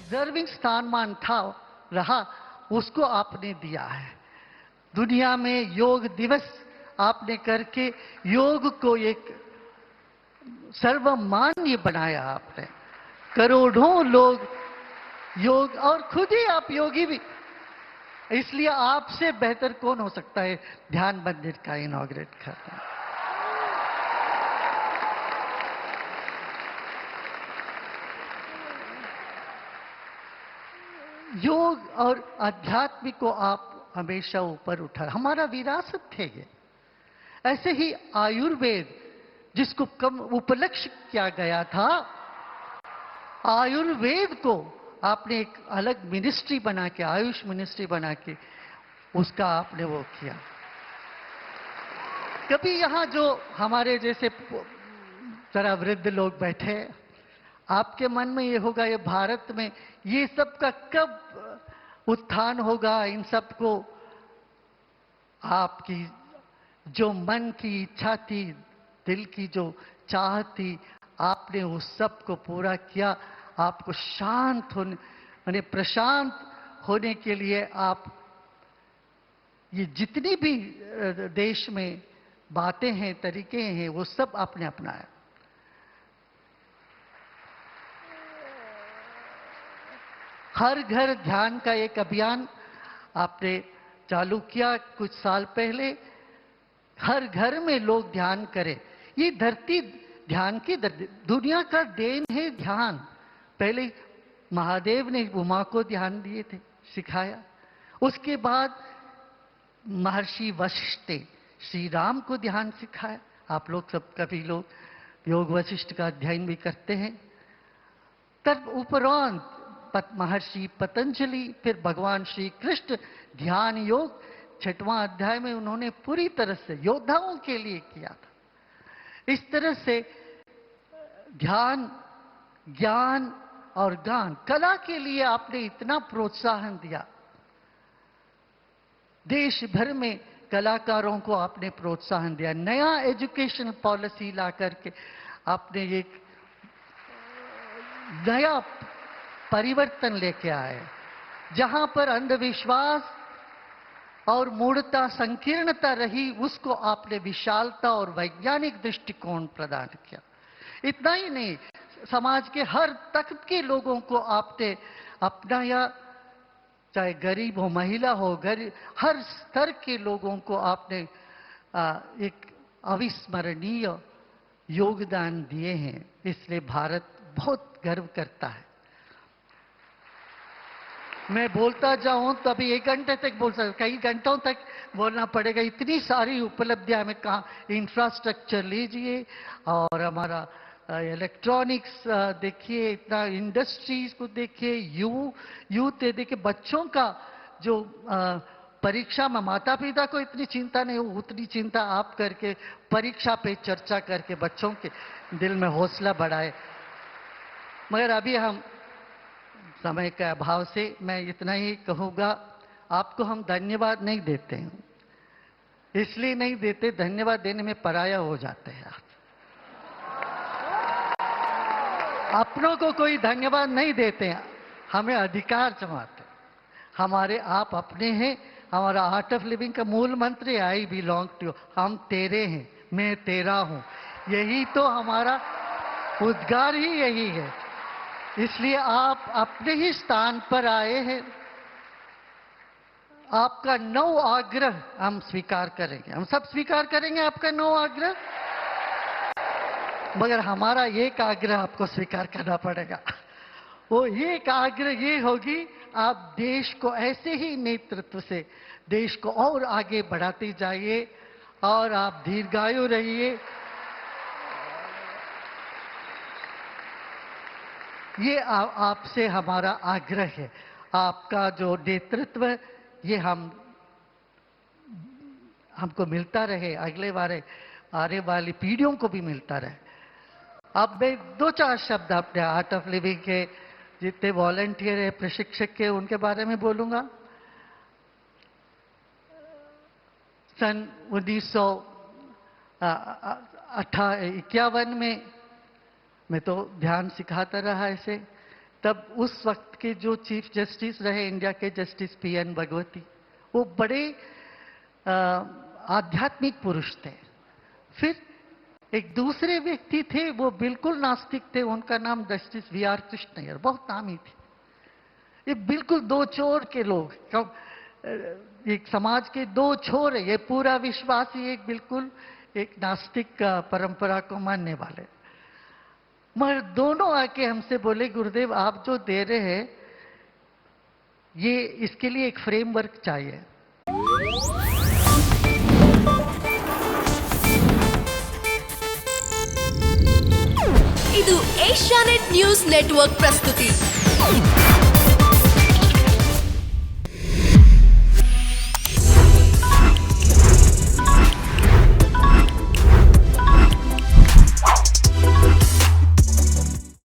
Deserving स्थान था रहा, उसको आपने दिया है। दुनिया में योग दिवस आपने करके योग को एक सर्वमान्य बनाया आपने। करोड़ों लोग योग, और खुद ही आप योगी भी, इसलिए आपसे बेहतर कौन हो सकता है ध्यान मंदिर का इनॉग्रेट करना। योग और अध्यात्म को आप हमेशा ऊपर उठा, हमारा विरासत थे ये। ऐसे ही आयुर्वेद, जिसको कम उपलक्ष्य किया गया था, आयुर्वेद को आपने एक अलग मिनिस्ट्री बना के, आयुष मिनिस्ट्री बना के उसका आपने वो किया। कभी यहां जो हमारे जैसे जरा वृद्ध लोग बैठे, आपके मन में ये होगा ये भारत में ये सब का कब उत्थान होगा, इन सब को आपकी जो मन की इच्छा थी, दिल की जो चाह थी, आपने उस सब को पूरा किया। आपको शांत होने, माने प्रशांत होने के लिए आप ये जितनी भी देश में बातें हैं, तरीके हैं, वो सब आपने अपनाया। हर घर ध्यान का एक अभियान आपने चालू किया कुछ साल पहले। हर घर में लोग ध्यान करें। ये धरती ध्यान की दुनिया का देन है ध्यान। पहले महादेव ने उमा को ध्यान दिए थे, सिखाया। उसके बाद महर्षि वशिष्ठ ने श्री राम को ध्यान सिखाया। आप लोग सब, कभी लोग योग वशिष्ठ का अध्ययन भी करते हैं। तब उपरांत महर्षि पतंजलि, फिर भगवान श्री कृष्ण ध्यान योग 6वां अध्याय में उन्होंने पूरी तरह से योद्धाओं के लिए किया था। इस तरह से ध्यान, ज्ञान और गान, कला के लिए आपने इतना प्रोत्साहन दिया। देश भर में कलाकारों को आपने प्रोत्साहन दिया। नया एजुकेशन पॉलिसी ला करके आपने एक नया परिवर्तन लेके आए। जहां पर अंधविश्वास और मूढ़ता, संकीर्णता रही, उसको आपने विशालता और वैज्ञानिक दृष्टिकोण प्रदान किया। इतना ही नहीं, समाज के हर तबके के लोगों को आपने अपनाया, चाहे गरीब हो, महिला हो, गरीब, हर स्तर के लोगों को आपने एक अविस्मरणीय योगदान दिए हैं। इसलिए भारत बहुत गर्व करता है। मैं बोलता जाऊं तो अभी 1 घंटे तक बोल सकता, कई घंटों तक बोलना पड़ेगा। इतनी सारी उपलब्धियां हमें, कहा इंफ्रास्ट्रक्चर लीजिए और हमारा इलेक्ट्रॉनिक्स देखिए, इतना इंडस्ट्रीज को देखिए, यूथ देखिए, बच्चों का जो परीक्षा में माता पिता को इतनी चिंता नहीं, उतनी चिंता आप करके परीक्षा पे चर्चा करके बच्चों के दिल में हौसला बढ़ाए। मगर अभी हम समय के अभाव से मैं इतना ही कहूंगा, आपको हम धन्यवाद नहीं देते हैं। इसलिए नहीं देते, धन्यवाद देने में पराया हो जाते हैं आप। अपनों को कोई धन्यवाद नहीं देते हैं, हमें अधिकार जमाते। हमारे आप अपने हैं। हमारा आर्ट ऑफ लिविंग का मूल मंत्र है, आई बिलोंग टू, हम तेरे हैं, मैं तेरा हूं। यही तो हमारा उद्गार ही यही है। इसलिए आप अपने ही स्थान पर आए हैं। आपका 9 आग्रह हम स्वीकार करेंगे, हम सब स्वीकार करेंगे आपका 9 आग्रह। मगर हमारा एक आग्रह आपको स्वीकार करना पड़ेगा। वो एक आग्रह ये होगी, आप देश को ऐसे ही नेतृत्व से देश को और आगे बढ़ाते जाइए और आप दीर्घायु रहिए। ये आपसे हमारा आग्रह है। आपका जो नेतृत्व, ये हमको मिलता रहे, अगले बार आने वाली पीढ़ियों को भी मिलता रहे। अब मैं 2-4 शब्द अपने आर्ट ऑफ लिविंग के जितने वॉलंटियर है, प्रशिक्षक के, उनके बारे में बोलूंगा। सन 1951 में मैं तो ध्यान सिखाता रहा ऐसे। तब उस वक्त के जो चीफ जस्टिस रहे इंडिया के, जस्टिस पीएन भगवती, वो बड़े आध्यात्मिक पुरुष थे। फिर एक दूसरे व्यक्ति थे, वो बिल्कुल नास्तिक थे, उनका नाम जस्टिस वीआर कृष्णय्यर, बहुत नामी थे। ये बिल्कुल दो छोर के लोग, एक समाज के दो छोर है। ये पूरा विश्वासी एक बिल्कुल एक नास्तिक परंपरा को मानने वाले, मगर दोनों आके हमसे बोले, गुरुदेव आप जो दे रहे हैं ये, इसके लिए एक फ्रेमवर्क चाहिए। ಇದು ಏಷ್ಯಾನೆಟ್ ನ್ಯೂಸ್ ನೆಟ್ವರ್ಕ್ ಪ್ರಸ್ತುತಿ।